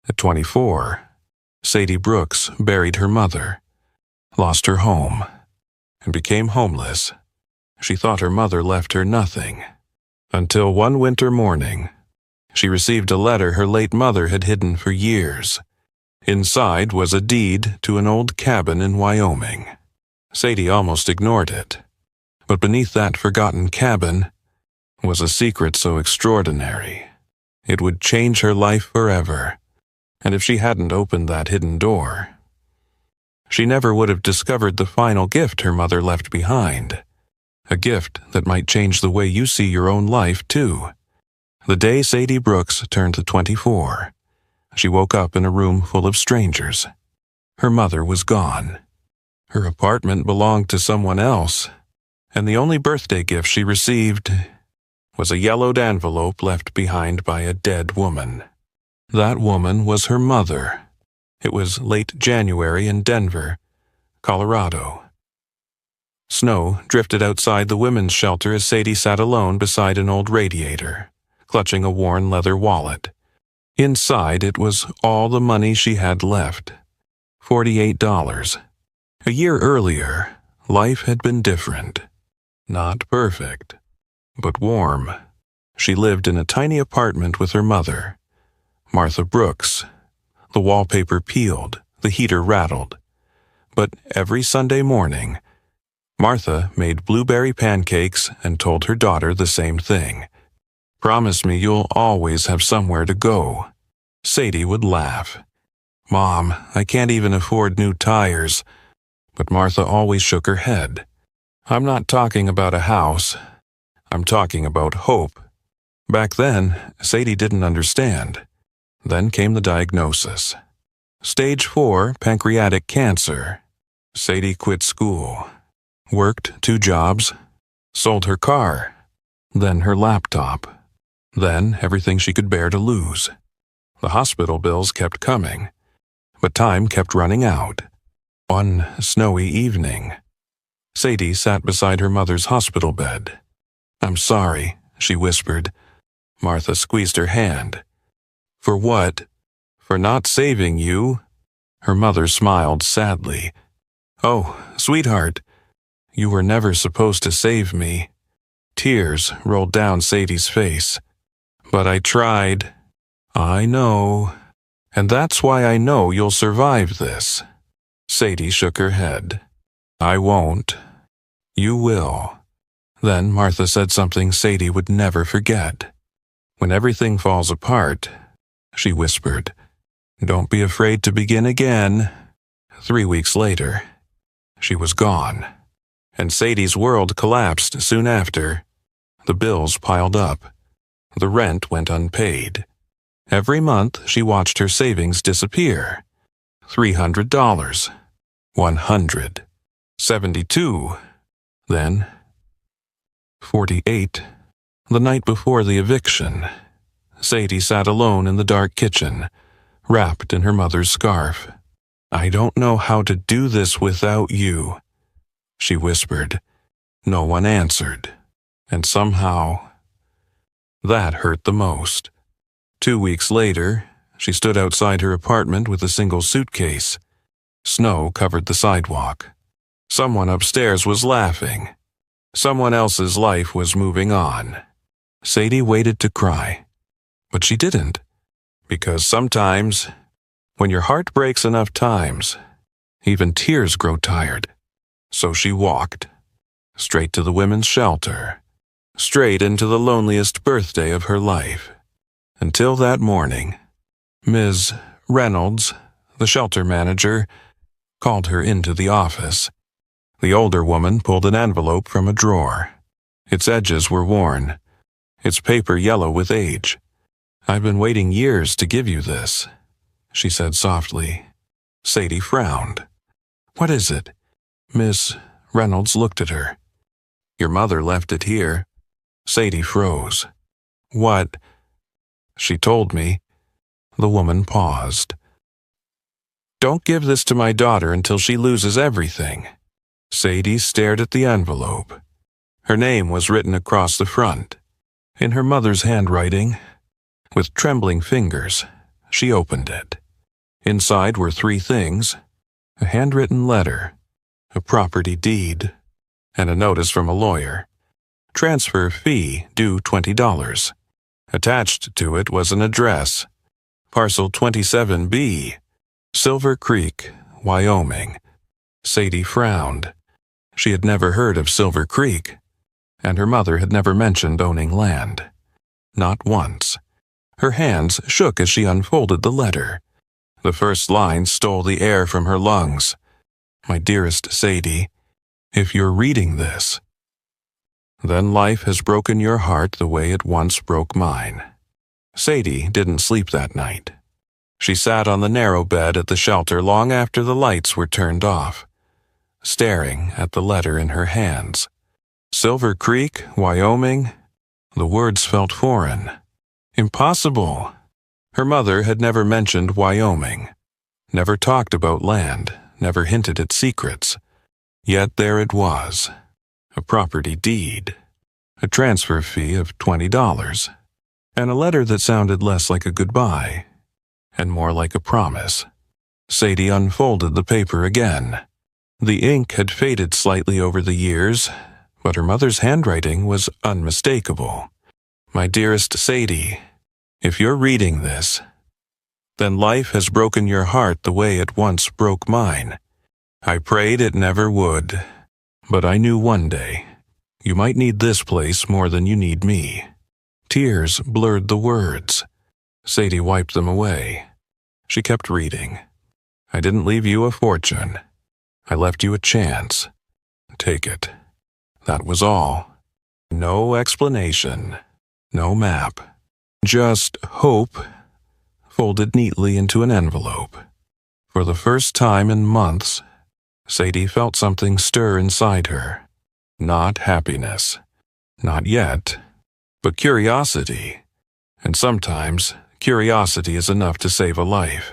At 24, Sadie Brooks buried her mother, lost her home, and became homeless. She thought her mother left her nothing, until one winter morning, she received a letter her late mother had hidden for years. Inside was a deed to an old cabin in Wyoming. Sadie almost ignored it, but beneath that forgotten cabin was a secret so extraordinary it would change her life forever, and if she hadn't opened that hidden door, she never would have discovered the final gift her mother left behind, a gift that might change the way you see your own life, too. The day Sadie Brooks turned 24, she woke up in a room full of strangers. Her mother was gone. Her apartment belonged to someone else, and the only birthday gift she received was a yellowed envelope left behind by a dead woman. That woman was her mother. It was late January in Denver, Colorado. Snow drifted outside the women's shelter as Sadie sat alone beside an old radiator, clutching a worn leather wallet. Inside it was all the money she had left, $48. A year earlier, life had been different. Not perfect, but warm. She lived in a tiny apartment with her mother, Martha Brooks. The wallpaper peeled, the heater rattled. But every Sunday morning, Martha made blueberry pancakes and told her daughter the same thing. "Promise me you'll always have somewhere to go." Sadie would laugh. "Mom, I can't even afford new tires." But Martha always shook her head. "I'm not talking about a house. I'm talking about hope." Back then, Sadie didn't understand. Then came the diagnosis. Stage 4 pancreatic cancer. Sadie quit school, worked 2 jobs, sold her car, then her laptop, then everything she could bear to lose. The hospital bills kept coming, but time kept running out. One snowy evening, Sadie sat beside her mother's hospital bed. "I'm sorry," she whispered. Martha squeezed her hand. "For what? For not saving you?" Her mother smiled sadly. "Oh, sweetheart, you were never supposed to save me." Tears rolled down Sadie's face. "But I tried." "I know. And that's why I know you'll survive this." Sadie shook her head. "I won't." "You will." Then Martha said something Sadie would never forget. "When everything falls apart," she whispered, "don't be afraid to begin again." 3 weeks later, she was gone, and Sadie's world collapsed soon after. The bills piled up. The rent went unpaid. Every month she watched her savings disappear. $300, $100, $72, then $48. The night before the eviction, Sadie sat alone in the dark kitchen, wrapped in her mother's scarf. "I don't know how to do this without you," she whispered. No one answered, and somehow that hurt the most. 2 weeks later, she stood outside her apartment with a single suitcase. Snow covered the sidewalk. Someone upstairs was laughing. Someone else's life was moving on. Sadie waited to cry, but she didn't, because sometimes, when your heart breaks enough times, even tears grow tired. So she walked, straight to the women's shelter, straight into the loneliest birthday of her life. Until that morning, Ms. Reynolds, the shelter manager, called her into the office. The older woman pulled an envelope from a drawer. Its edges were worn, its paper yellow with age. "I've been waiting years to give you this," she said softly. Sadie frowned. "What is it?" Miss Reynolds looked at her. "Your mother left it here." Sadie froze. "What?" "She told me." The woman paused. "Don't give this to my daughter until she loses everything." Sadie stared at the envelope. Her name was written across the front, in her mother's handwriting. With trembling fingers, she opened it. Inside were 3 things: a handwritten letter, a property deed, and a notice from a lawyer. Transfer fee due $20. Attached to it was an address: Parcel 27B, Silver Creek, Wyoming. Sadie frowned. She had never heard of Silver Creek, and her mother had never mentioned owning land. Not once. Her hands shook as she unfolded the letter. The first line stole the air from her lungs. "My dearest Sadie, if you're reading this, then life has broken your heart the way it once broke mine." Sadie didn't sleep that night. She sat on the narrow bed at the shelter long after the lights were turned off, staring at the letter in her hands. Silver Creek, Wyoming. The words felt foreign. Impossible. Her mother had never mentioned Wyoming, never talked about land, never hinted at secrets. Yet there it was, a property deed, a transfer fee of $20, and a letter that sounded less like a goodbye and more like a promise. Sadie unfolded the paper again. The ink had faded slightly over the years, but her mother's handwriting was unmistakable. "My dearest Sadie, if you're reading this, then life has broken your heart the way it once broke mine. I prayed it never would, but I knew one day you might need this place more than you need me." Tears blurred the words. Sadie wiped them away. She kept reading. "I didn't leave you a fortune. I left you a chance. Take it." That was all. No explanation. No map. Just hope, folded neatly into an envelope. For the first time in months, Sadie felt something stir inside her. Not happiness. Not yet. But curiosity. And sometimes, curiosity is enough to save a life.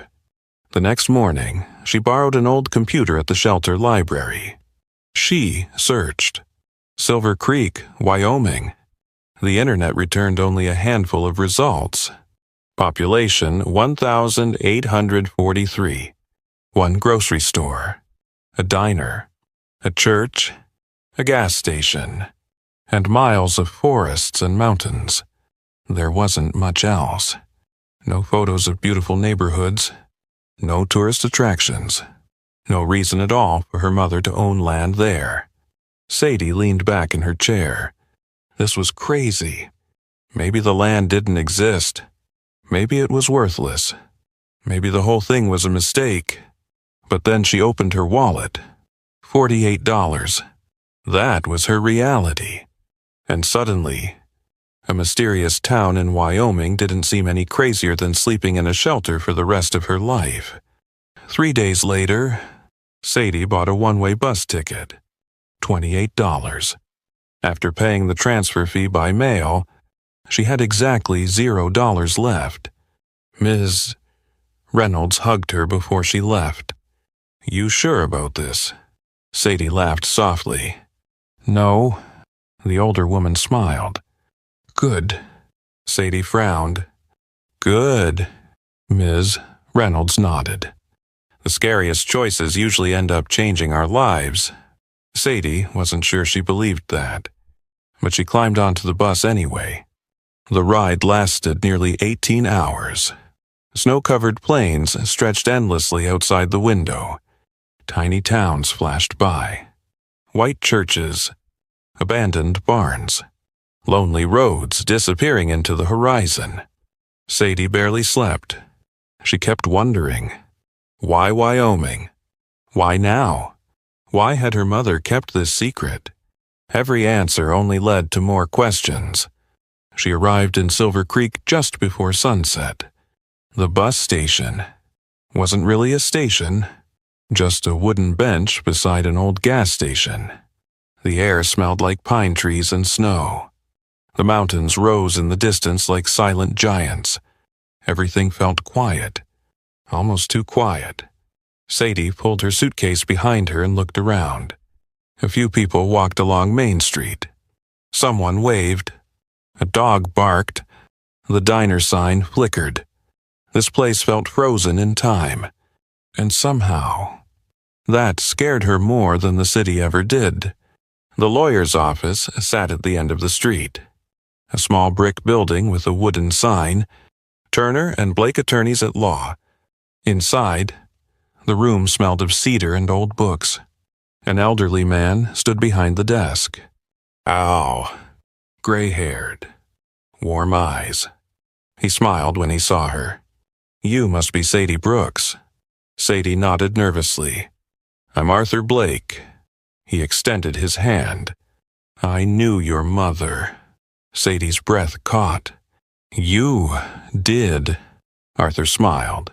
The next morning, she borrowed an old computer at the shelter library. She searched. Silver Creek, Wyoming. The internet returned only a handful of results. Population 1,843. One grocery store. A diner. A church. A gas station. And miles of forests and mountains. There wasn't much else. No photos of beautiful neighborhoods. No tourist attractions. No reason at all for her mother to own land there. Sadie leaned back in her chair. This was crazy. Maybe the land didn't exist. Maybe it was worthless. Maybe the whole thing was a mistake. But then she opened her wallet. $48. That was her reality. And suddenly, a mysterious town in Wyoming didn't seem any crazier than sleeping in a shelter for the rest of her life. 3 days later, Sadie bought a one-way bus ticket. $28. After paying the transfer fee by mail, she had exactly $0 left. Ms. Reynolds hugged her before she left. "You sure about this?" Sadie laughed softly. "No." The older woman smiled. "Good." Sadie frowned. "Good." Ms. Reynolds nodded. The scariest choices usually end up changing our lives. Sadie wasn't sure she believed that, but she climbed onto the bus anyway. The ride lasted nearly 18 hours. Snow-covered plains stretched endlessly outside the window. Tiny towns flashed by. White churches, abandoned barns, lonely roads disappearing into the horizon. Sadie barely slept. She kept wondering, why Wyoming? Why now? Why had her mother kept this secret? Every answer only led to more questions. She arrived in Silver Creek just before sunset. The bus station wasn't really a station, just a wooden bench beside an old gas station. The air smelled like pine trees and snow. The mountains rose in the distance like silent giants. Everything felt quiet, almost too quiet. Sadie pulled her suitcase behind her and looked around. A few people walked along Main Street. Someone waved. A dog barked. The diner sign flickered. This place felt frozen in time. And somehow, that scared her more than the city ever did. The lawyer's office sat at the end of the street. A small brick building with a wooden sign, Turner and Blake Attorneys at Law. Inside, the room smelled of cedar and old books. An elderly man stood behind the desk. Ow, gray-haired, warm eyes. He smiled when he saw her. You must be Sadie Brooks. Sadie nodded nervously. I'm Arthur Blake. He extended his hand. I knew your mother. Sadie's breath caught. You did. Arthur smiled.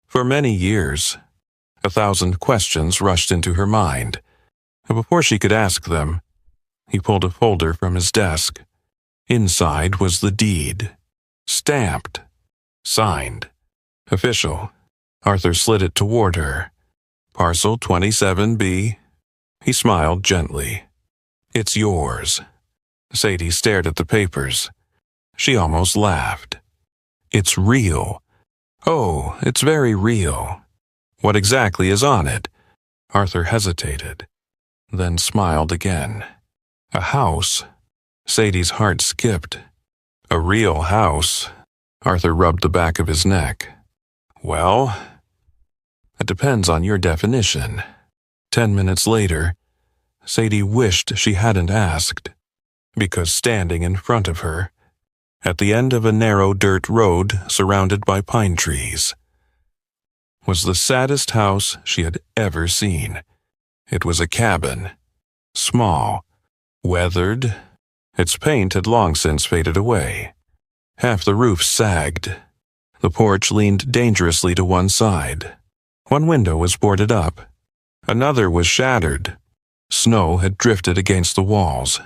For many years, 1,000 questions rushed into her mind. Before she could ask them, he pulled a folder from his desk. Inside was the deed. Stamped. Signed. Official. Arthur slid it toward her. Parcel 27B. He smiled gently. It's yours. Sadie stared at the papers. She almost laughed. It's real. Oh, it's very real. What exactly is on it? Arthur hesitated, then smiled again. A house. Sadie's heart skipped. A real house. Arthur rubbed the back of his neck. Well, it depends on your definition. 10 minutes later, Sadie wished she hadn't asked, because standing in front of her, at the end of a narrow dirt road surrounded by pine trees, was the saddest house she had ever seen. It was a cabin, small, weathered. Its paint had long since faded away. Half the roof sagged. The porch leaned dangerously to one side. One window was boarded up. Another was shattered. Snow had drifted against the walls.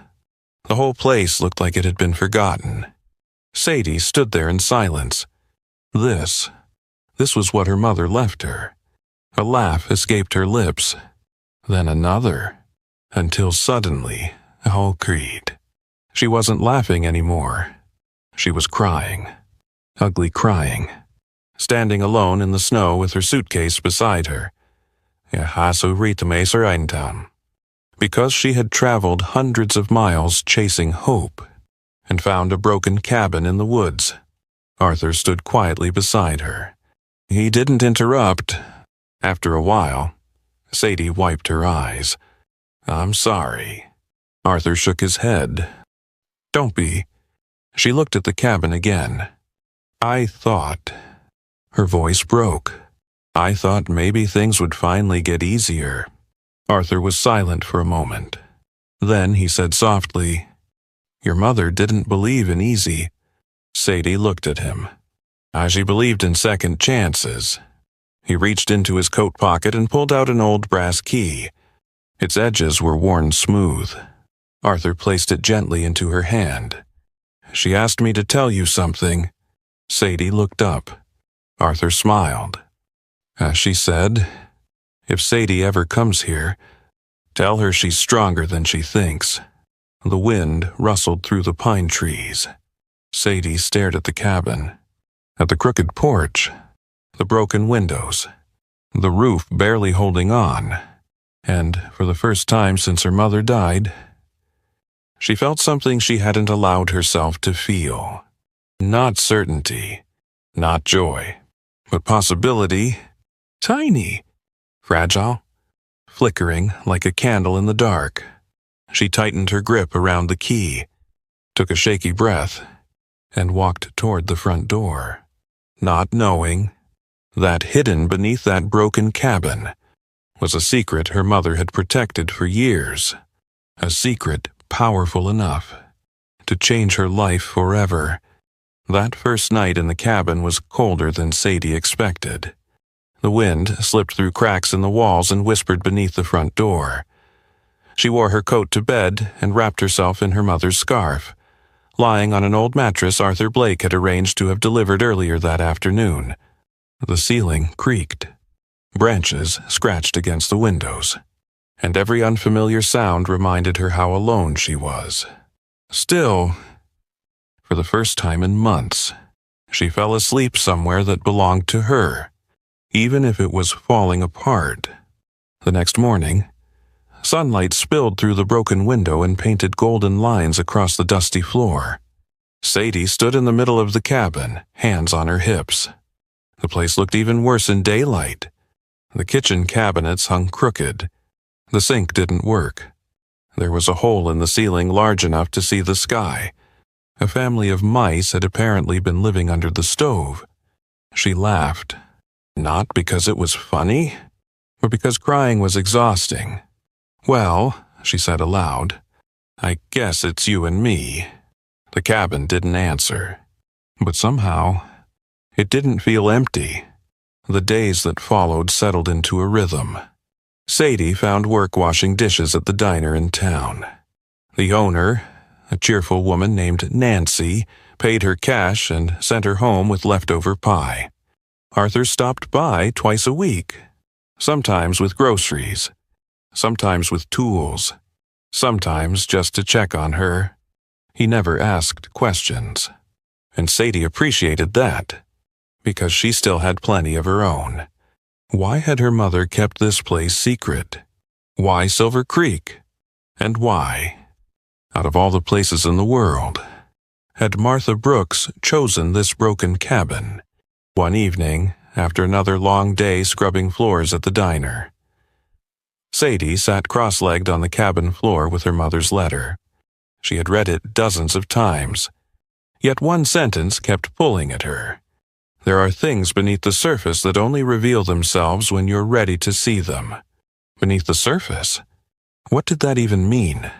The whole place looked like it had been forgotten. Sadie stood there in silence. This was what her mother left her. A laugh escaped her lips. Then another, until suddenly, all agreed. She wasn't laughing anymore. She was crying. Ugly crying. Standing alone in the snow with her suitcase beside her. Because she had traveled hundreds of miles chasing hope and found a broken cabin in the woods. Arthur stood quietly beside her. He didn't interrupt. After a while, Sadie wiped her eyes. I'm sorry. Arthur shook his head. Don't be. She looked at the cabin again. I thought. Her voice broke. I thought maybe things would finally get easier. Arthur was silent for a moment. Then he said softly, Your mother didn't believe in easy. Sadie looked at him. She believed in second chances. He reached into his coat pocket and pulled out an old brass key. Its edges were worn smooth. Arthur placed it gently into her hand. She asked me to tell you something. Sadie looked up. Arthur smiled. She said, if Sadie ever comes here, tell her she's stronger than she thinks. The wind rustled through the pine trees. Sadie stared at the cabin, at the crooked porch, the broken windows, the roof barely holding on, and for the first time since her mother died, she felt something she hadn't allowed herself to feel. Not certainty, not joy, but possibility, tiny, fragile, flickering like a candle in the dark. She tightened her grip around the key, took a shaky breath, and walked toward the front door, not knowing that hidden beneath that broken cabin was a secret her mother had protected for years, a secret powerful enough to change her life forever. That first night in the cabin was colder than Sadie expected. The wind slipped through cracks in the walls and whispered beneath the front door. She wore her coat to bed and wrapped herself in her mother's scarf, lying on an old mattress Arthur Blake had arranged to have delivered earlier that afternoon. The ceiling creaked. Branches scratched against the windows, and every unfamiliar sound reminded her how alone she was. Still, for the first time in months, she fell asleep somewhere that belonged to her. even if it was falling apart. The next morning, sunlight spilled through the broken window and painted golden lines across the dusty floor. Sadie stood in the middle of the cabin, hands on her hips. The place looked even worse in daylight. The kitchen cabinets hung crooked. The sink didn't work. There was a hole in the ceiling large enough to see the sky. A family of mice had apparently been living under the stove. She laughed, not because it was funny, but because crying was exhausting. "Well," she said aloud, "I guess it's you and me." The cabin didn't answer, but somehow it didn't feel empty. The days that followed settled into a rhythm. Sadie found work washing dishes at the diner in town. The owner, a cheerful woman named Nancy, paid her cash and sent her home with leftover pie. Arthur stopped by twice a week, sometimes with groceries, sometimes with tools, sometimes just to check on her. He never asked questions, and Sadie appreciated that, because she still had plenty of her own. Why had her mother kept this place secret? Why Silver Creek? And why, out of all the places in the world, had Martha Brooks chosen this broken cabin? One evening, after another long day scrubbing floors at the diner, Sadie sat cross-legged on the cabin floor with her mother's letter. She had read it dozens of times, yet one sentence kept pulling at her. There are things beneath the surface that only reveal themselves when you're ready to see them. Beneath the surface? What did that even mean?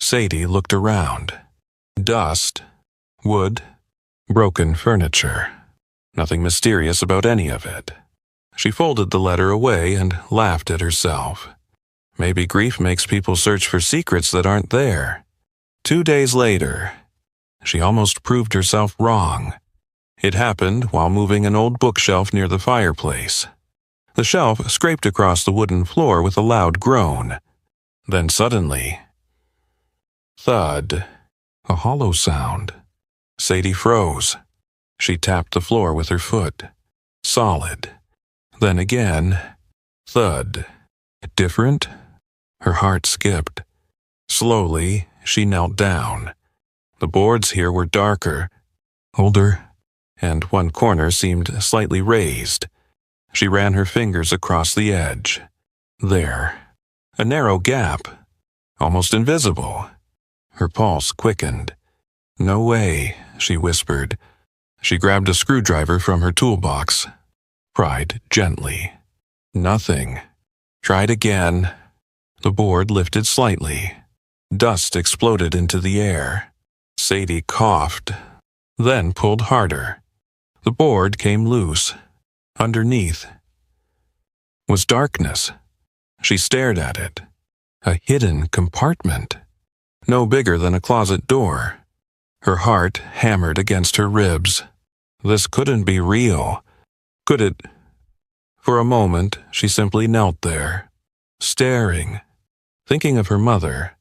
Sadie looked around. Dust, wood, broken furniture. Nothing mysterious about any of it. She folded the letter away and laughed at herself. Maybe grief makes people search for secrets that aren't there. 2 days later, she almost proved herself wrong. It happened while moving an old bookshelf near the fireplace. The shelf scraped across the wooden floor with a loud groan. Then suddenly, thud, a hollow sound. Sadie froze. She tapped the floor with her foot. Solid. Then again, thud. Different? Her heart skipped. Slowly, she knelt down. The boards here were darker, older, and one corner seemed slightly raised. She ran her fingers across the edge. There. A narrow gap. Almost invisible. Her pulse quickened. "No way," she whispered. She grabbed a screwdriver from her toolbox. Pried gently. Nothing. Tried again. The board lifted slightly. Dust exploded into the air. Sadie coughed, then pulled harder. The board came loose. Underneath was darkness. She stared at it. A hidden compartment. No bigger than a closet door. Her heart hammered against her ribs. This couldn't be real. Could it? For a moment, she simply knelt there, staring, thinking of her mother,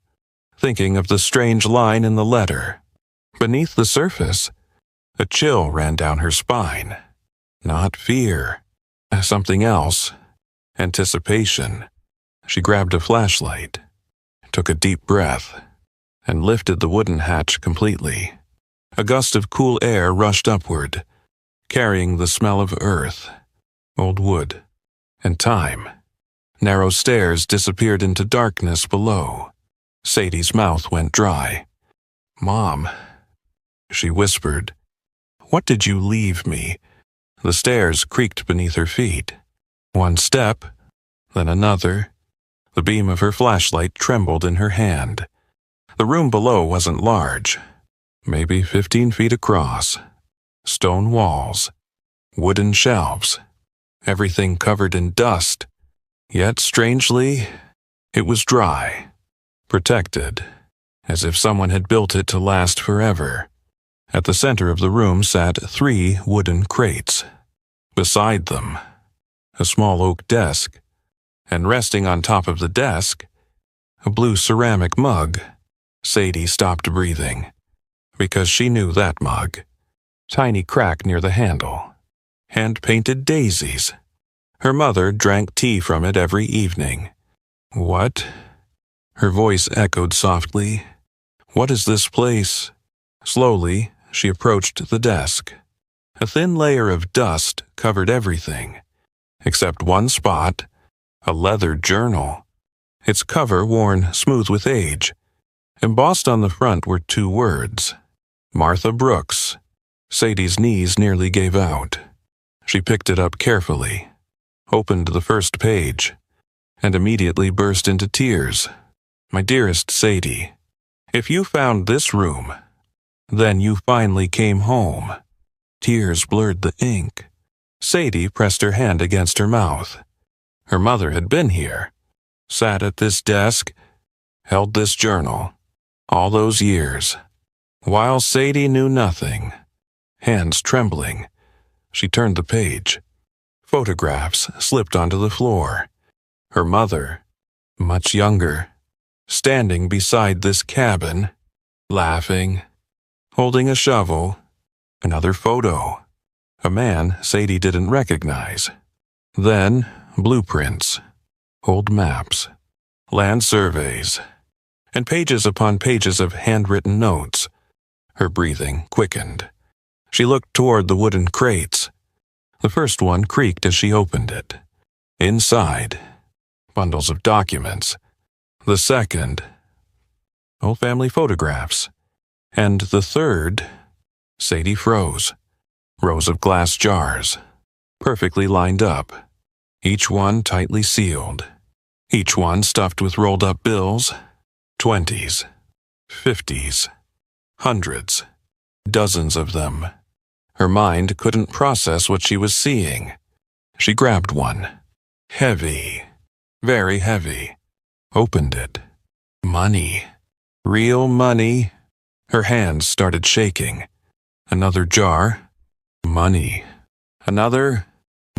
thinking of the strange line in the letter. Beneath the surface, a chill ran down her spine. Not fear. Something else. Anticipation. She grabbed a flashlight, took a deep breath, and lifted the wooden hatch completely. A gust of cool air rushed upward, carrying the smell of earth, old wood, and time. Narrow stairs disappeared into darkness below. Sadie's mouth went dry. "Mom," she whispered, "what did you leave me?" The stairs creaked beneath her feet. One step, then another. The beam of her flashlight trembled in her hand. The room below wasn't large, maybe 15 feet across. Stone walls, wooden shelves, everything covered in dust. Yet, strangely, it was dry, protected, as if someone had built it to last forever. At the center of the room sat 3 wooden crates. Beside them, a small oak desk, and resting on top of the desk, a blue ceramic mug. Sadie stopped breathing, because she knew that mug. Tiny crack near the handle. Hand-painted daisies. Her mother drank tea from it every evening. What? Her voice echoed softly. What is this place? Slowly, she approached the desk. A thin layer of dust covered everything, except one spot, a leather journal. Its cover worn smooth with age. Embossed on the front were 2 words, Martha Brooks. Sadie's knees nearly gave out. She picked it up carefully, opened the first page, and immediately burst into tears. My dearest Sadie, if you found this room, then you finally came home. Tears blurred the ink. Sadie pressed her hand against her mouth. Her mother had been here, sat at this desk, held this journal, all those years, while Sadie knew nothing. Hands trembling, she turned the page. Photographs slipped onto the floor. Her mother, much younger, standing beside this cabin, laughing, holding a shovel. Another photo. A man Sadie didn't recognize. Then, blueprints, old maps, land surveys, and pages upon pages of handwritten notes. Her breathing quickened. She looked toward the wooden crates. The first one creaked as she opened it. Inside, bundles of documents. The second, old family photographs. And the third, Sadie froze. Rows of glass jars, perfectly lined up, each one tightly sealed, each one stuffed with rolled-up bills, 20s, 50s, hundreds, dozens of them. Her mind couldn't process what she was seeing. She grabbed one. Heavy, very heavy. Opened it. Money. Real money. Her hands started shaking. Another jar. Money. Another.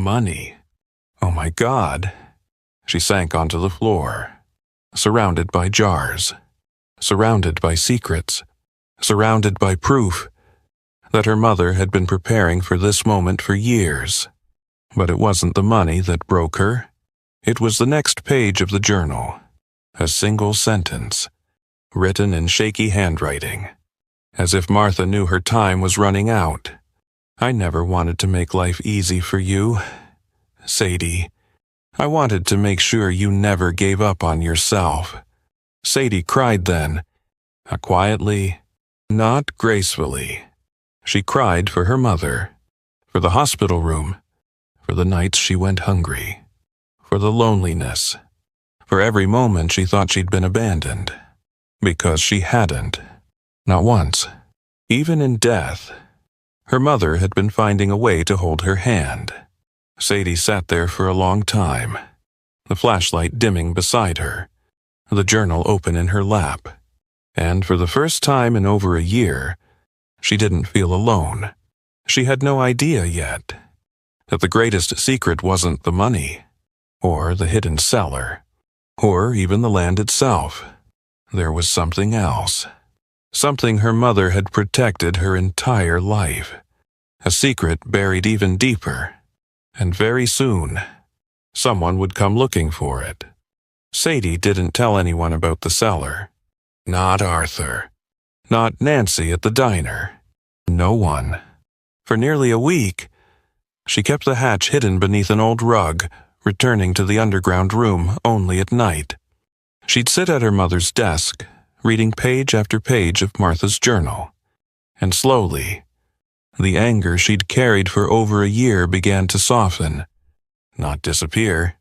Money. Oh my God. She sank onto the floor, surrounded by jars, surrounded by secrets, surrounded by proof that her mother had been preparing for this moment for years. But it wasn't the money that broke her. It was the next page of the journal. A single sentence, written in shaky handwriting, as if Martha knew her time was running out. I never wanted to make life easy for you, Sadie. I wanted to make sure you never gave up on yourself. Sadie cried then, quietly, not gracefully. She cried for her mother, for the hospital room, for the nights she went hungry, for the loneliness, for every moment she thought she'd been abandoned. Because she hadn't. Not once. Even in death. Her mother had been finding a way to hold her hand. Sadie sat there for a long time, the flashlight dimming beside her, the journal open in her lap. And for the first time in over a year, she didn't feel alone. She had no idea yet that the greatest secret wasn't the money, or the hidden cellar, or even the land itself. There was something else. Something her mother had protected her entire life. A secret buried even deeper. And very soon, someone would come looking for it. Sadie didn't tell anyone about the cellar. Not Arthur. Not Nancy at the diner. No one. For nearly a week, she kept the hatch hidden beneath an old rug, returning to the underground room only at night. She'd sit at her mother's desk, reading page after page of Martha's journal. And slowly, the anger she'd carried for over a year began to soften. Not disappear,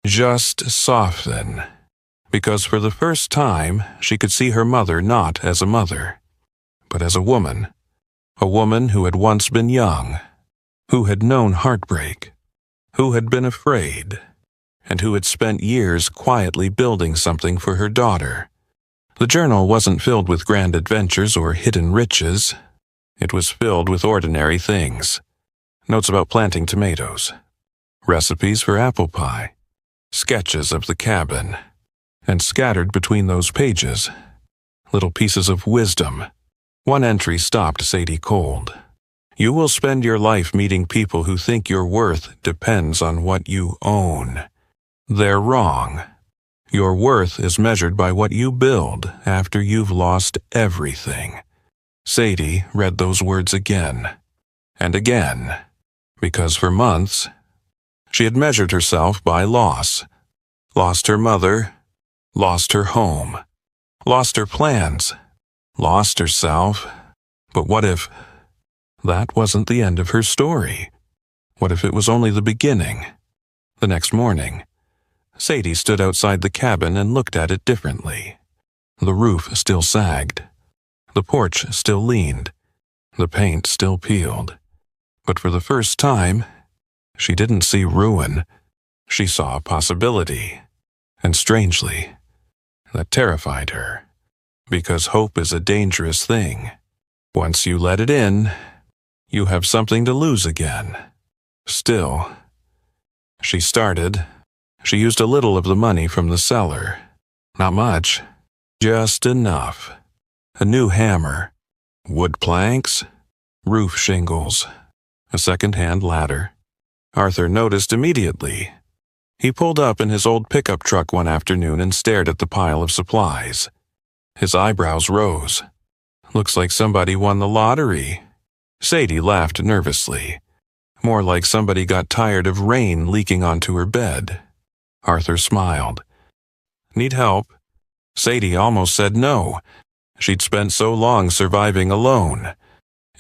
just soften. Because for the first time, she could see her mother not as a mother, but as a woman who had once been young, who had known heartbreak, who had been afraid, and who had spent years quietly building something for her daughter. The journal wasn't filled with grand adventures or hidden riches. It was filled with ordinary things. Notes about planting tomatoes, recipes for apple pie, sketches of the cabin, and scattered between those pages, little pieces of wisdom. One entry stopped Sadie cold. You will spend your life meeting people who think your worth depends on what you own. They're wrong. Your worth is measured by what you build after you've lost everything. Sadie read those words again and again, because for months she had measured herself by loss. Lost her mother, lost her home, lost her plans, lost herself. But what if that wasn't the end of her story? What if it was only the beginning? The next morning, Sadie stood outside the cabin and looked at it differently. The roof still sagged. The porch still leaned. The paint still peeled. But for the first time, she didn't see ruin. She saw possibility. And strangely, that terrified her. Because hope is a dangerous thing. Once you let it in, you have something to lose again. Still, she started. She used a little of the money from the cellar. Not much, just enough. A new hammer, wood planks, roof shingles, a second-hand ladder. Arthur noticed immediately. He pulled up in his old pickup truck one afternoon and stared at the pile of supplies. His eyebrows rose. Looks like somebody won the lottery. Sadie laughed nervously. More like somebody got tired of rain leaking onto her bed. Arthur smiled. Need help? Sadie almost said no. She'd spent so long surviving alone.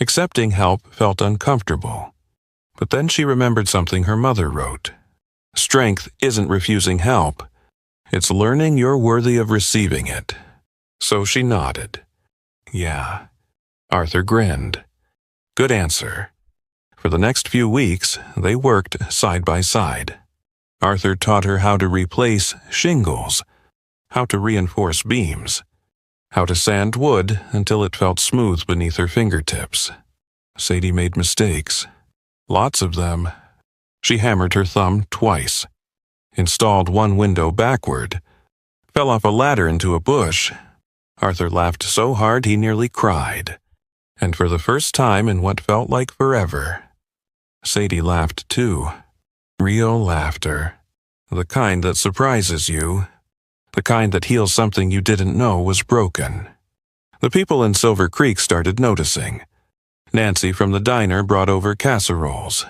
Accepting help felt uncomfortable. But then she remembered something her mother wrote. Strength isn't refusing help. It's learning you're worthy of receiving it. So she nodded. Yeah. Arthur grinned. Good answer. For the next few weeks, they worked side by side. Arthur taught her how to replace shingles, how to reinforce beams, how to sand wood until it felt smooth beneath her fingertips. Sadie made mistakes. Lots of them. She hammered her thumb twice, installed one window backward, fell off a ladder into a bush. Arthur laughed so hard he nearly cried. And for the first time in what felt like forever, Sadie laughed too. Real laughter. The kind that surprises you. The kind that heals something you didn't know was broken. The people in Silver Creek started noticing. Nancy from the diner brought over casseroles.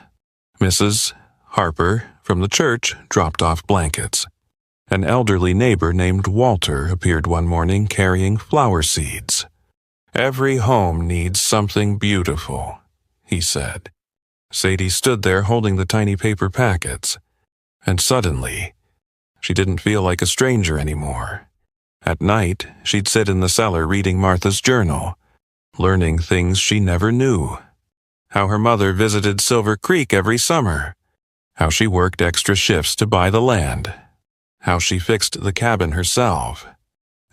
Mrs. Harper from the church dropped off blankets. An elderly neighbor named Walter appeared one morning carrying flower seeds. Every home needs something beautiful, he said. Sadie stood there holding the tiny paper packets, and suddenly, she didn't feel like a stranger anymore. At night, she'd sit in the cellar reading Martha's journal, learning things she never knew. How her mother visited Silver Creek every summer. How she worked extra shifts to buy the land. How she fixed the cabin herself.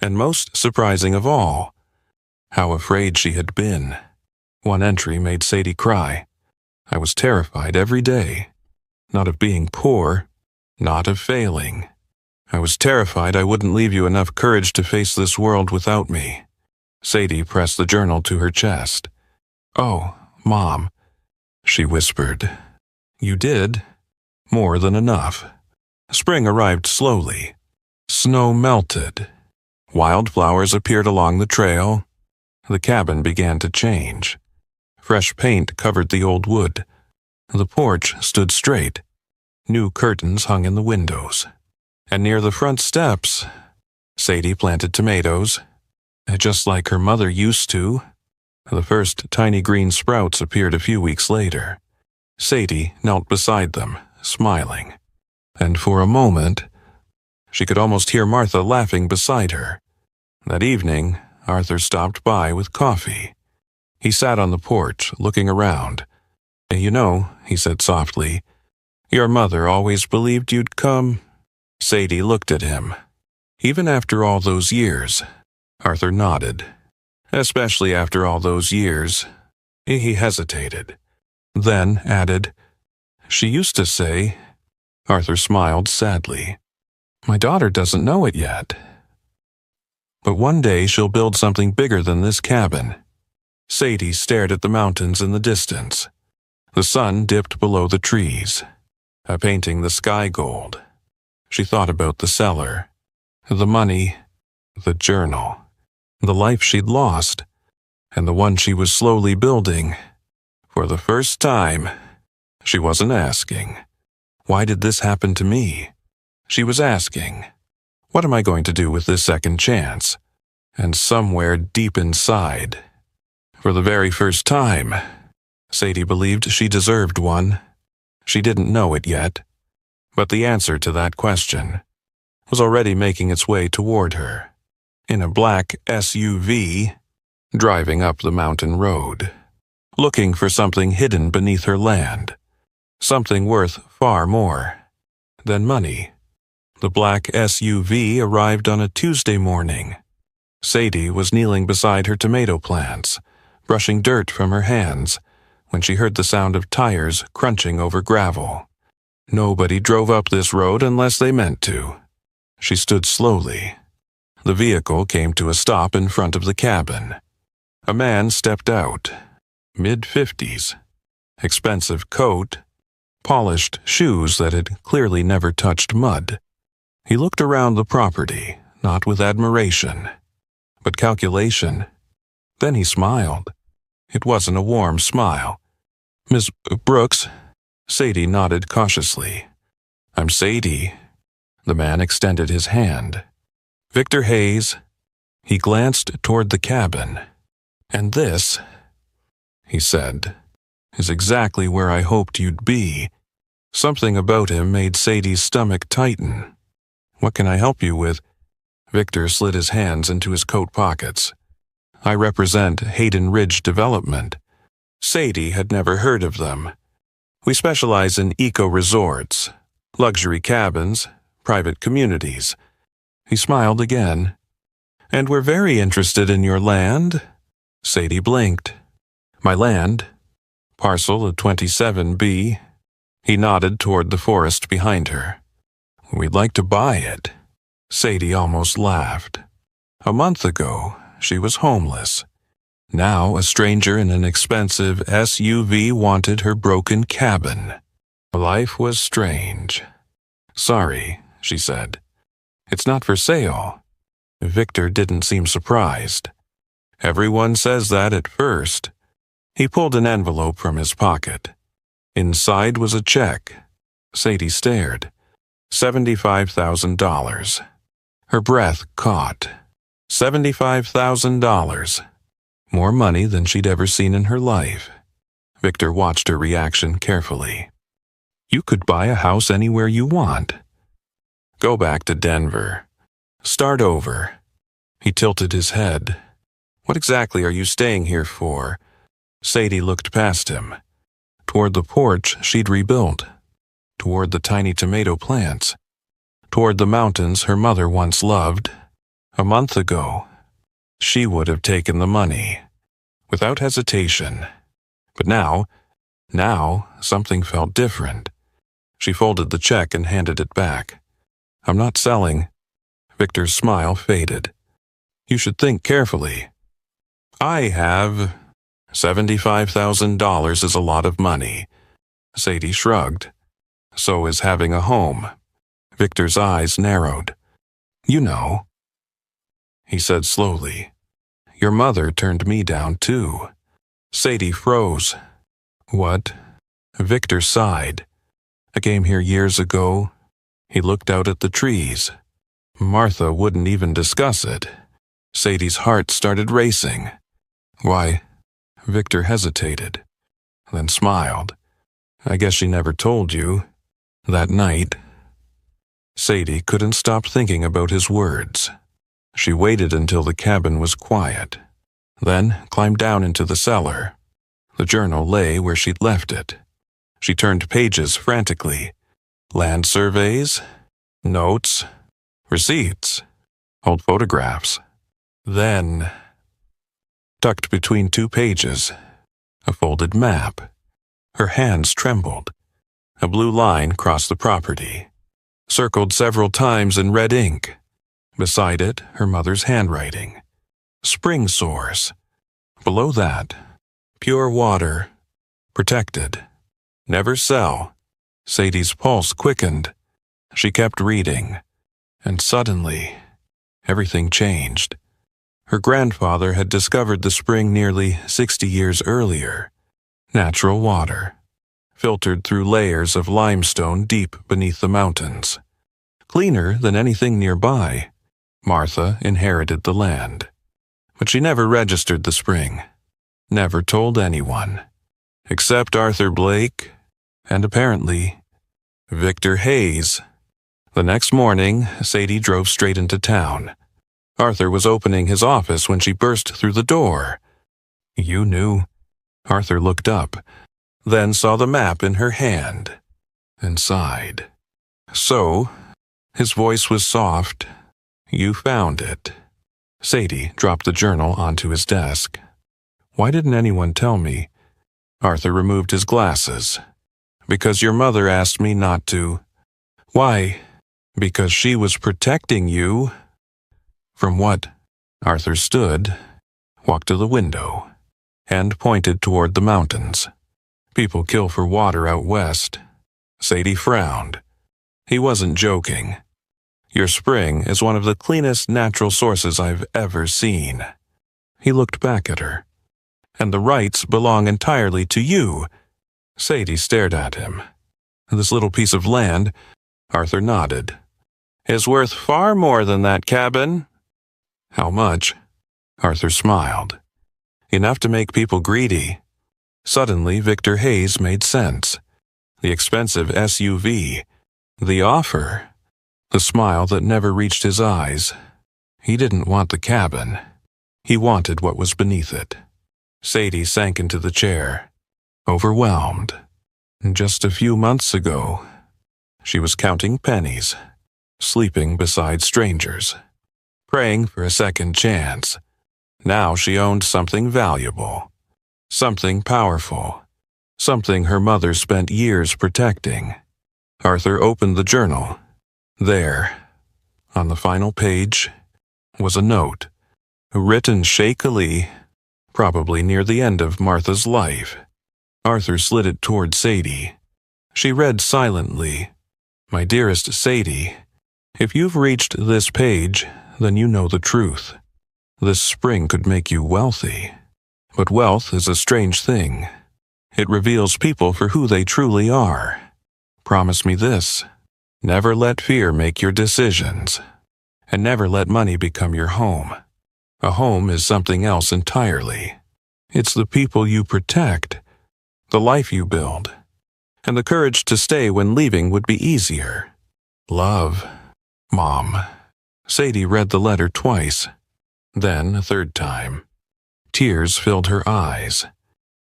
And most surprising of all, how afraid she had been. One entry made Sadie cry. I was terrified every day. Not of being poor, not of failing. I was terrified I wouldn't leave you enough courage to face this world without me. Sadie pressed the journal to her chest. Oh, Mom, she whispered. You did? More than enough. Spring arrived slowly. Snow melted. Wildflowers appeared along the trail. The cabin began to change. Fresh paint covered the old wood. The porch stood straight. New curtains hung in the windows. And near the front steps, Sadie planted tomatoes, just like her mother used to. The first tiny green sprouts appeared a few weeks later. Sadie knelt beside them, smiling. And for a moment, she could almost hear Martha laughing beside her. That evening, Arthur stopped by with coffee. He sat on the porch, looking around. You know, he said softly, your mother always believed you'd come. Sadie looked at him. Even after all those years, Arthur nodded. Especially after all those years. He hesitated. Then added, she used to say. Arthur smiled sadly. My daughter doesn't know it yet. But one day she'll build something bigger than this cabin. Sadie stared at the mountains in the distance. The sun dipped below the trees, painting the sky gold. She thought about the cellar, the money, the journal, the life she'd lost, and the one she was slowly building. For the first time, she wasn't asking, "Why did this happen to me?" She was asking, "What am I going to do with this second chance?" And somewhere deep inside, for the very first time, Sadie believed she deserved one. She didn't know it yet, but the answer to that question was already making its way toward her, in a black SUV, driving up the mountain road, looking for something hidden beneath her land, something worth far more than money. The black SUV arrived on a Tuesday morning. Sadie was kneeling beside her tomato plants, brushing dirt from her hands, when she heard the sound of tires crunching over gravel. Nobody drove up this road unless they meant to. She stood slowly. The vehicle came to a stop in front of the cabin. A man stepped out, mid-50s, expensive coat, polished shoes that had clearly never touched mud. He looked around the property, not with admiration, but calculation. Then he smiled. It wasn't a warm smile. "Miss Brooks?" Sadie nodded cautiously. "I'm Sadie." The man extended his hand. "Victor Hayes." He glanced toward the cabin. "And this," he said, "is exactly where I hoped you'd be." Something about him made Sadie's stomach tighten. "What can I help you with?" Victor slid his hands into his coat pockets. "I represent Hayden Ridge Development." Sadie had never heard of them. "We specialize in eco-resorts, luxury cabins, private communities." He smiled again. "And we're very interested in your land." Sadie blinked. "My land? Parcel 27B. He nodded toward the forest behind her. "We'd like to buy it." Sadie almost laughed. A month ago, she was homeless. Now a stranger in an expensive SUV wanted her broken cabin. Life was strange. "Sorry," she said. "It's not for sale." Victor didn't seem surprised. "Everyone says that at first." He pulled an envelope from his pocket. Inside was a check. Sadie stared. $75,000. Her breath caught. $75,000. More money than she'd ever seen in her life. Victor watched her reaction carefully. "You could buy a house anywhere you want. Go back to Denver. Start over." He tilted his head. "What exactly are you staying here for?" Sadie looked past him, toward the porch she'd rebuilt, toward the tiny tomato plants, toward the mountains her mother once loved. A month ago, she would have taken the money, without hesitation. But now something felt different. She folded the check and handed it back. "I'm not selling." Victor's smile faded. "You should think carefully." "I have. $75,000 is a lot of money." Sadie shrugged. "So is having a home." Victor's eyes narrowed. "You know," he said slowly, "your mother turned me down too." Sadie froze. "What?" Victor sighed. "I came here years ago." He looked out at the trees. Martha wouldn't even discuss it. Sadie's heart started racing. "Why?" Victor hesitated, then smiled. "I guess she never told you. That night." Sadie couldn't stop thinking about his words. She waited until the cabin was quiet, then climbed down into the cellar. The journal lay where she'd left it. She turned pages frantically. Land surveys, notes, receipts, old photographs. Then, tucked between two pages, a folded map. Her hands trembled. A blue line crossed the property, circled several times in red ink. Beside it, her mother's handwriting. Spring Source. Below that, pure water, protected. Never sell. Sadie's pulse quickened. She kept reading, and suddenly, everything changed. Her grandfather had discovered the spring nearly 60 years earlier. Natural water, filtered through layers of limestone deep beneath the mountains. Cleaner than anything nearby. Martha inherited the land. But she never registered the spring. Never told anyone. Except Arthur Blake, and apparently, Victor Hayes. The next morning, Sadie drove straight into town. Arthur was opening his office when she burst through the door. "You knew?" Arthur looked up, then saw the map in her hand, and sighed. "So," his voice was soft, "you found it." Sadie dropped the journal onto his desk. "Why didn't anyone tell me?" Arthur removed his glasses. "Because your mother asked me not to." "Why?" "Because she was protecting you." "From what?" Arthur stood, walked to the window, and pointed toward the mountains. "People kill for water out west." Sadie frowned. He wasn't joking. "Your spring is one of the cleanest natural sources I've ever seen." He looked back at her. "And the rights belong entirely to you." Sadie stared at him. "This little piece of land," Arthur nodded, "is worth far more than that cabin." "How much?" Arthur smiled. "Enough to make people greedy." Suddenly, Victor Hayes made sense. The expensive SUV. The offer. The smile that never reached his eyes. He didn't want the cabin. He wanted what was beneath it. Sadie sank into the chair, overwhelmed. Just a few months ago, she was counting pennies, sleeping beside strangers, praying for a second chance. Now she owned something valuable, something powerful, something her mother spent years protecting. Arthur opened the journal. There, on the final page, was a note, written shakily, probably near the end of Martha's life. Arthur slid it toward Sadie. She read silently, "My dearest Sadie, if you've reached this page, then you know the truth. This spring could make you wealthy. But wealth is a strange thing. It reveals people for who they truly are. Promise me this. Never let fear make your decisions. And never let money become your home. A home is something else entirely. It's the people you protect, the life you build, and the courage to stay when leaving would be easier. Love, Mom." Sadie read the letter twice, then a third time. Tears filled her eyes.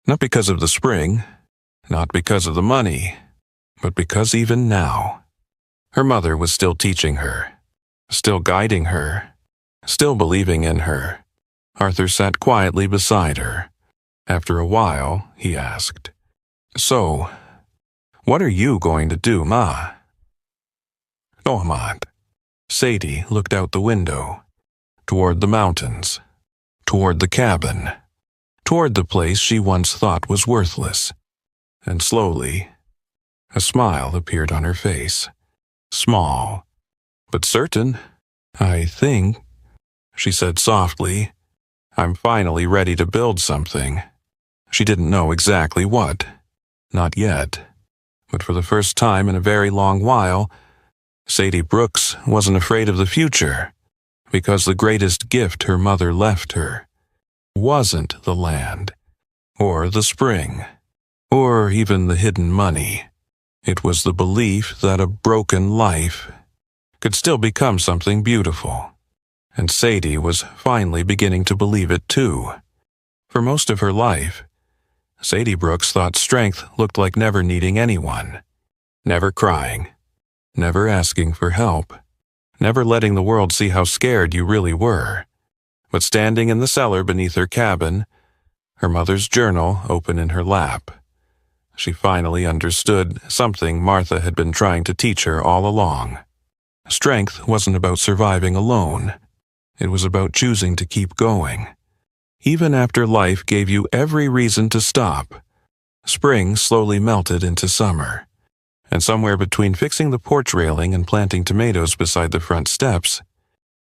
Not because of the spring, not because of the money, but because even now, her mother was still teaching her, still guiding her, still believing in her. Arthur sat quietly beside her. After a while, he asked, "So, what are you going to do, Ma?" "No, Ahmad." Sadie looked out the window, toward the mountains, toward the cabin, toward the place she once thought was worthless. And slowly, a smile appeared on her face. Small, but certain. "I think," she said softly, "I'm finally ready to build something." She didn't know exactly what. Not yet. But for the first time in a very long while, Sadie Brooks wasn't afraid of the future, because the greatest gift her mother left her wasn't the land, or the spring, or even the hidden money. It was the belief that a broken life could still become something beautiful. And Sadie was finally beginning to believe it too. For most of her life, Sadie Brooks thought strength looked like never needing anyone, never crying, never asking for help, never letting the world see how scared you really were. But standing in the cellar beneath her cabin, her mother's journal open in her lap, she finally understood something Martha had been trying to teach her all along. Strength wasn't about surviving alone. It was about choosing to keep going, even after life gave you every reason to stop. Spring slowly melted into summer, and somewhere between fixing the porch railing and planting tomatoes beside the front steps,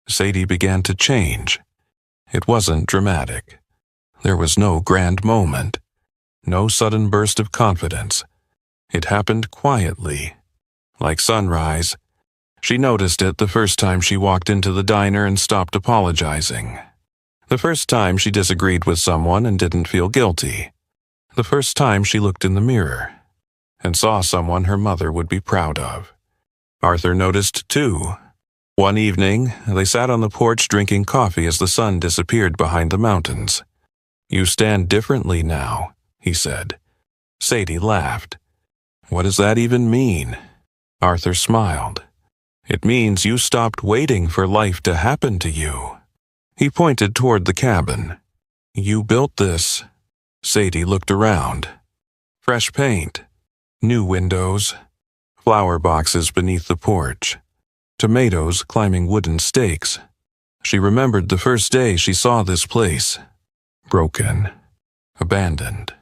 Sadie began to change. It wasn't dramatic. There was no grand moment, no sudden burst of confidence. It happened quietly, like sunrise. She noticed it the first time she walked into the diner and stopped apologizing. The first time she disagreed with someone and didn't feel guilty. The first time she looked in the mirror and saw someone her mother would be proud of. Arthur noticed too. One evening, they sat on the porch drinking coffee as the sun disappeared behind the mountains. "You stand differently now," he said. Sadie laughed. "What does that even mean?" Arthur smiled. "It means you stopped waiting for life to happen to you." He pointed toward the cabin. "You built this." Sadie looked around. Fresh paint, new windows, flower boxes beneath the porch, tomatoes climbing wooden stakes. She remembered the first day she saw this place. Broken, abandoned,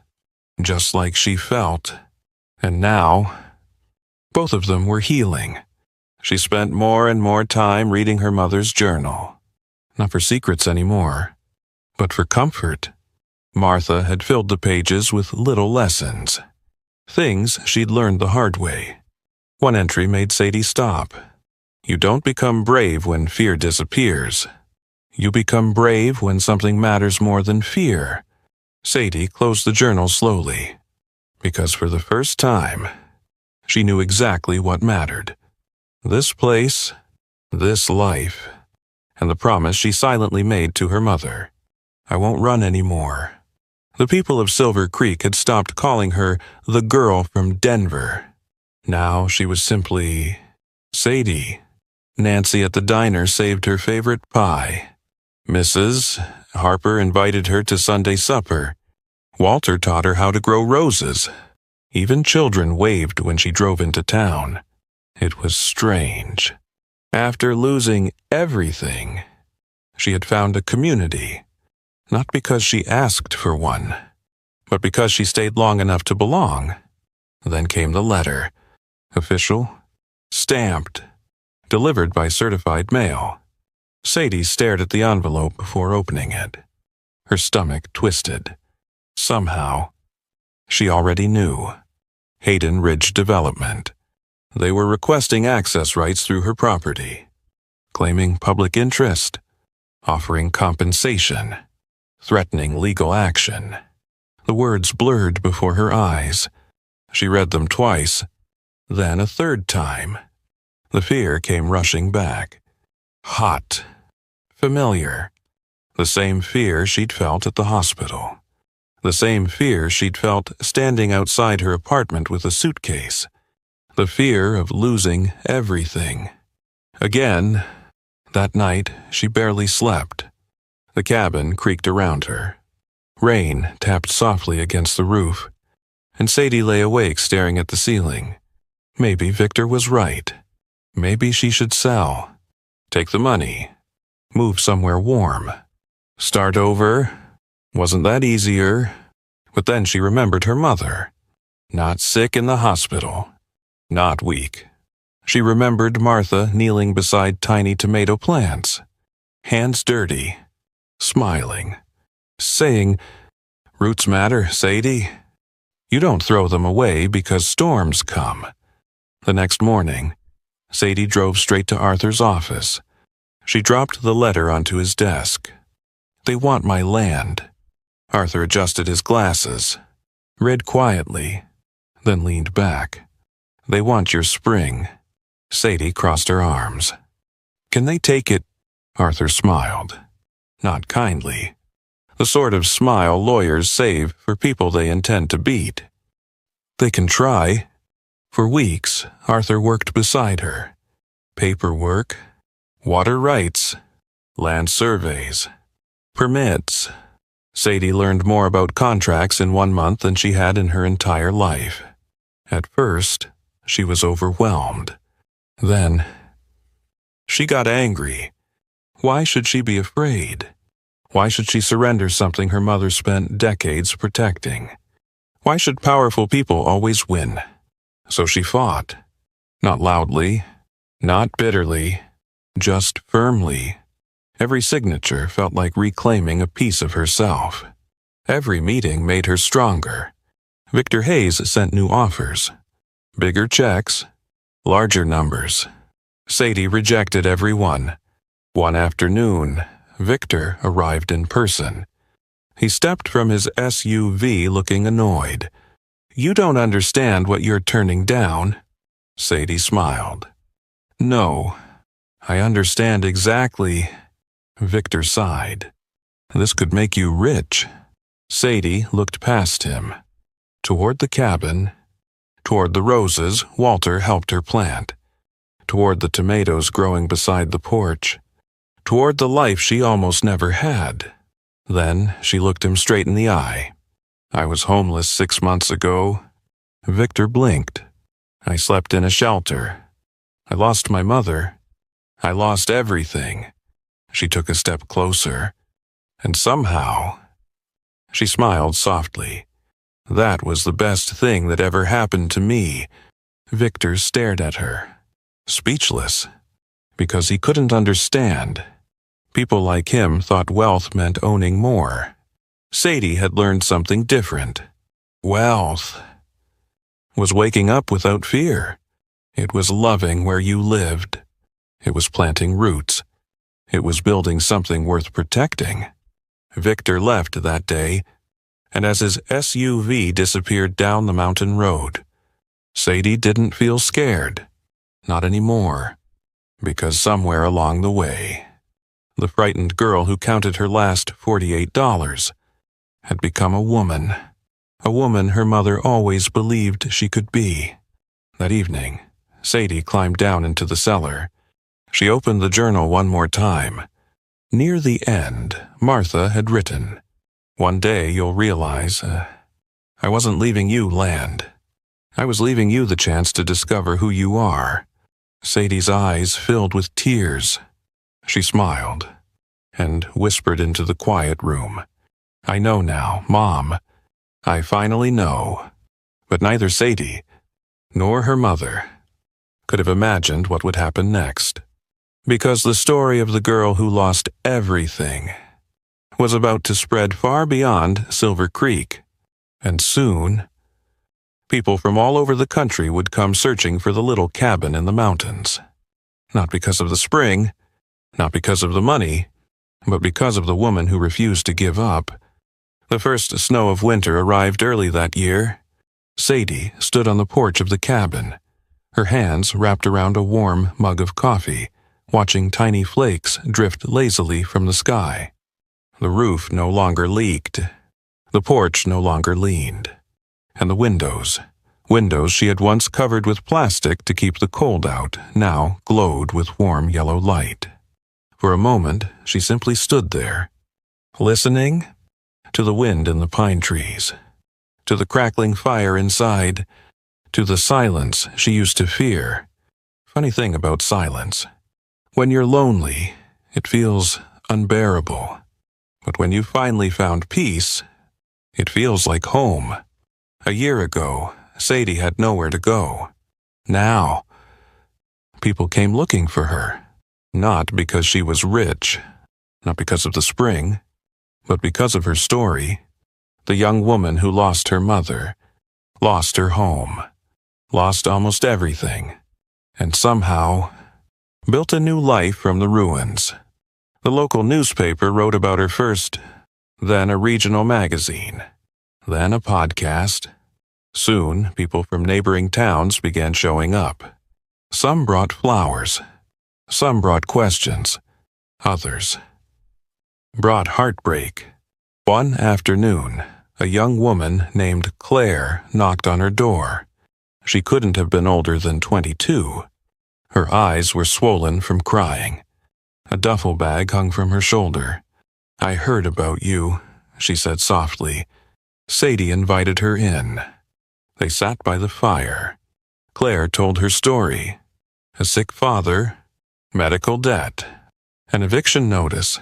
just like she felt. And now, both of them were healing. She spent more and more time reading her mother's journal. Not for secrets anymore, but for comfort. Martha had filled the pages with little lessons, things she'd learned the hard way. One entry made Sadie stop. "You don't become brave when fear disappears. You become brave when something matters more than fear." Sadie closed the journal slowly, because for the first time, she knew exactly what mattered. This place, this life, and the promise she silently made to her mother. "I won't run anymore." The people of Silver Creek had stopped calling her the girl from Denver. Now she was simply Sadie. Nancy at the diner saved her favorite pie. Mrs. Harper invited her to Sunday supper. Walter taught her how to grow roses. Even children waved when she drove into town. It was strange. After losing everything, she had found a community. Not because she asked for one, but because she stayed long enough to belong. Then came the letter. Official, stamped, delivered by certified mail. Sadie stared at the envelope before opening it. Her stomach twisted. Somehow, she already knew. Hayden Ridge Development. They were requesting access rights through her property, claiming public interest, offering compensation, threatening legal action. The words blurred before her eyes. She read them twice, then a third time. The fear came rushing back. Hot, familiar. The same fear she'd felt at the hospital. The same fear she'd felt standing outside her apartment with a suitcase. The fear of losing everything. Again, that night she barely slept. The cabin creaked around her. Rain tapped softly against the roof, and Sadie lay awake staring at the ceiling. Maybe Victor was right. Maybe she should sell. Take the money. Move somewhere warm. Start over. Wasn't that easier? But then she remembered her mother. Not sick in the hospital. Not weak. She remembered Martha kneeling beside tiny tomato plants. Hands dirty. Smiling. Saying, "Roots matter, Sadie. You don't throw them away because storms come." The next morning, Sadie drove straight to Arthur's office. She dropped the letter onto his desk. "They want my land." Arthur adjusted his glasses, read quietly, then leaned back. "They want your spring." Sadie crossed her arms. "Can they take it?" Arthur smiled. Not kindly. The sort of smile lawyers save for people they intend to beat. "They can try." For weeks, Arthur worked beside her. Paperwork, water rights, land surveys, permits. Sadie learned more about contracts in 1 month than she had in her entire life. At first, she was overwhelmed. Then, she got angry. Why should she be afraid? Why should she surrender something her mother spent decades protecting? Why should powerful people always win? So she fought. Not loudly, not bitterly, just firmly. Every signature felt like reclaiming a piece of herself. Every meeting made her stronger. Victor Hayes sent new offers. Bigger checks, larger numbers. Sadie rejected every one. One afternoon, Victor arrived in person. He stepped from his SUV looking annoyed. "You don't understand what you're turning down." Sadie smiled. "No, I understand exactly." Victor sighed. "This could make you rich." Sadie looked past him, toward the cabin, toward the roses Walter helped her plant, toward the tomatoes growing beside the porch, toward the life she almost never had. Then she looked him straight in the eye. "I was homeless 6 months ago." Victor blinked. "I slept in a shelter. I lost my mother. I lost everything." She took a step closer, and somehow... She smiled softly. "That was the best thing that ever happened to me." Victor stared at her, speechless, because he couldn't understand. People like him thought wealth meant owning more. Sadie had learned something different. Wealth was waking up without fear. It was loving where you lived. It was planting roots. It was building something worth protecting. Victor left that day, and as his SUV disappeared down the mountain road, Sadie didn't feel scared. Not anymore. Because somewhere along the way, the frightened girl who counted her last $48 had become a woman her mother always believed she could be. That evening, Sadie climbed down into the cellar. She opened the journal one more time. Near the end, Martha had written, "One day you'll realize, I wasn't leaving you land. I was leaving you the chance to discover who you are." Sadie's eyes filled with tears. She smiled and whispered into the quiet room, "I know now, Mom. I finally know." But neither Sadie nor her mother could have imagined what would happen next. Because the story of the girl who lost everything was about to spread far beyond Silver Creek, and soon, people from all over the country would come searching for the little cabin in the mountains. Not because of the spring, not because of the money, but because of the woman who refused to give up. The first snow of winter arrived early that year. Sadie stood on the porch of the cabin, her hands wrapped around a warm mug of coffee, watching tiny flakes drift lazily from the sky. The roof no longer leaked. The porch no longer leaned. And the windows she had once covered with plastic to keep the cold out, now glowed with warm yellow light. For a moment, she simply stood there, listening to the wind in the pine trees, to the crackling fire inside, to the silence she used to fear. Funny thing about silence. When you're lonely, it feels unbearable. But when you've finally found peace, it feels like home. A year ago, Sadie had nowhere to go. Now, people came looking for her. Not because she was rich, not because of the spring, but because of her story. The young woman who lost her mother, lost her home, lost almost everything, and somehow built a new life from the ruins. The local newspaper wrote about her first, then a regional magazine, then a podcast. Soon, people from neighboring towns began showing up. Some brought flowers. Some brought questions. Others brought heartbreak. One afternoon, a young woman named Claire knocked on her door. She couldn't have been older than 22. Her eyes were swollen from crying. A duffel bag hung from her shoulder. "I heard about you," she said softly. Sadie invited her in. They sat by the fire. Claire told her story. A sick father, medical debt, an eviction notice.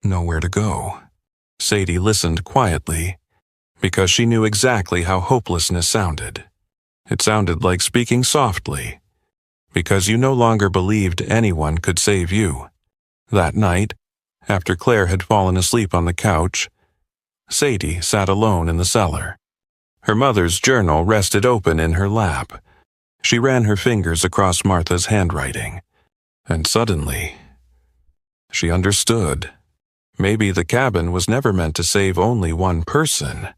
nowhere to go. Sadie listened quietly, because she knew exactly how hopelessness sounded. It sounded like speaking softly, because you no longer believed anyone could save you. That night, after Claire had fallen asleep on the couch, Sadie sat alone in the cellar. Her mother's journal rested open in her lap. She ran her fingers across Martha's handwriting, and suddenly, she understood. Maybe the cabin was never meant to save only one person.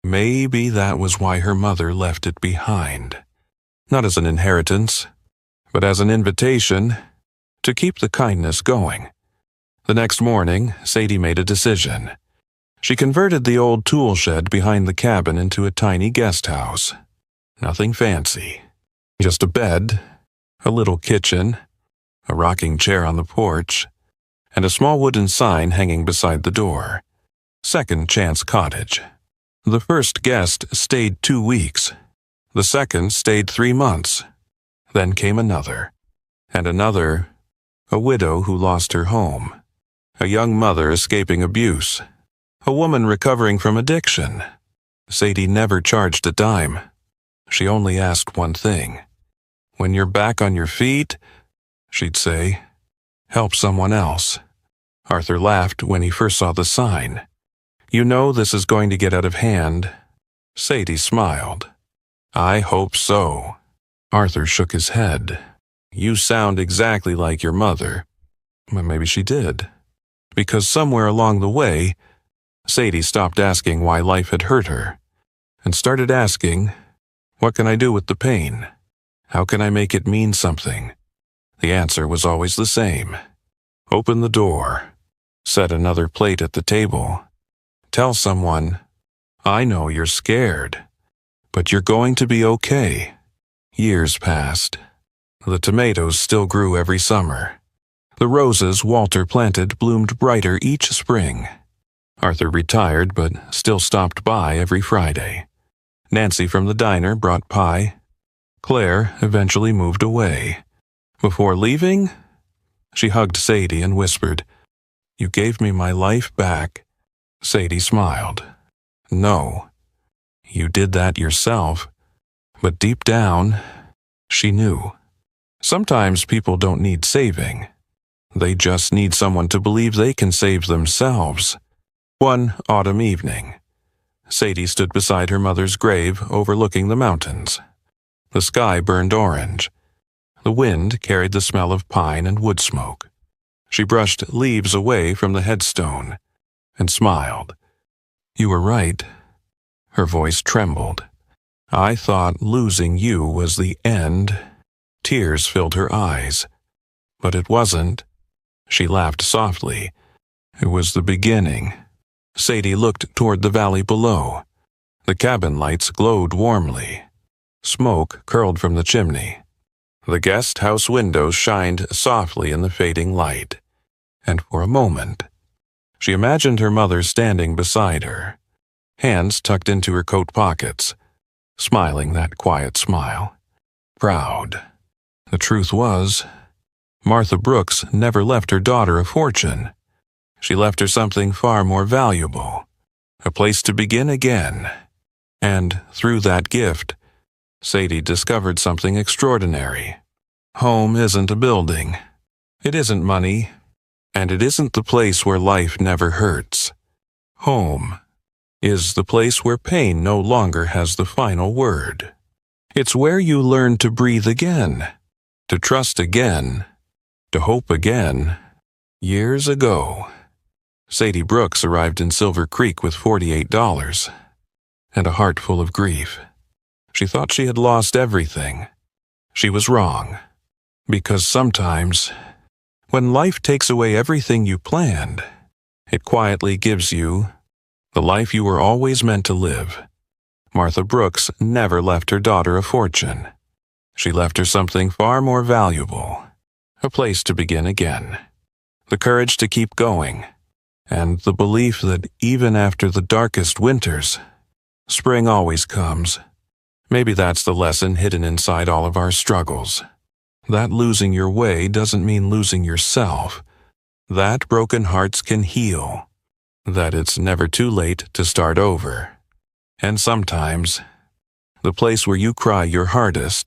Maybe that was why her mother left it behind. Not as an inheritance, but as an invitation to keep the kindness going. The next morning, Sadie made a decision. She converted the old tool shed behind the cabin into a tiny guest house. Nothing fancy. Just a bed, a little kitchen, a rocking chair on the porch, and a small wooden sign hanging beside the door. Second Chance Cottage. The first guest stayed 2 weeks. The second stayed 3 months. Then came another, and another, a widow who lost her home, a young mother escaping abuse, a woman recovering from addiction. Sadie never charged a dime. She only asked one thing. When you're back on your feet, she'd say, help someone else. Arthur laughed when he first saw the sign. You know this is going to get out of hand. Sadie smiled. I hope so. Arthur shook his head. You sound exactly like your mother. Well, maybe she did. Because somewhere along the way, Sadie stopped asking why life had hurt her, and started asking, what can I do with the pain? How can I make it mean something? The answer was always the same. Open the door. Set another plate at the table. Tell someone, I know you're scared, but you're going to be okay. Years passed. The tomatoes still grew every summer. The roses Walter planted bloomed brighter each spring. Arthur retired but still stopped by every Friday. Nancy from the diner brought pie. Claire eventually moved away. Before leaving, she hugged Sadie and whispered, You gave me my life back. Sadie smiled. No, you did that yourself. But deep down, she knew. Sometimes people don't need saving. They just need someone to believe they can save themselves. One autumn evening, Sadie stood beside her mother's grave overlooking the mountains. The sky burned orange. The wind carried the smell of pine and wood smoke. She brushed leaves away from the headstone and smiled. You were right. Her voice trembled. I thought losing you was the end. Tears filled her eyes. But it wasn't. She laughed softly. It was the beginning. Sadie looked toward the valley below. The cabin lights glowed warmly. Smoke curled from the chimney. The guest house windows shined softly in the fading light. And for a moment, she imagined her mother standing beside her, hands tucked into her coat pockets, smiling that quiet smile. Proud. The truth was, Martha Brooks never left her daughter a fortune. She left her something far more valuable, a place to begin again. And through that gift, Sadie discovered something extraordinary. Home isn't a building. It isn't money. And it isn't the place where life never hurts. Home is the place where pain no longer has the final word. It's where you learn to breathe again, to trust again, to hope again. Years ago, Sadie Brooks arrived in Silver Creek with $48 and a heart full of grief. She thought she had lost everything. She was wrong, because sometimes, when life takes away everything you planned, it quietly gives you the life you were always meant to live. Martha Brooks never left her daughter a fortune. She left her something far more valuable, a place to begin again, the courage to keep going, and the belief that even after the darkest winters, spring always comes. Maybe that's the lesson hidden inside all of our struggles. That losing your way doesn't mean losing yourself. that broken hearts can heal, that it's never too late to start over. And sometimes, the place where you cry your hardest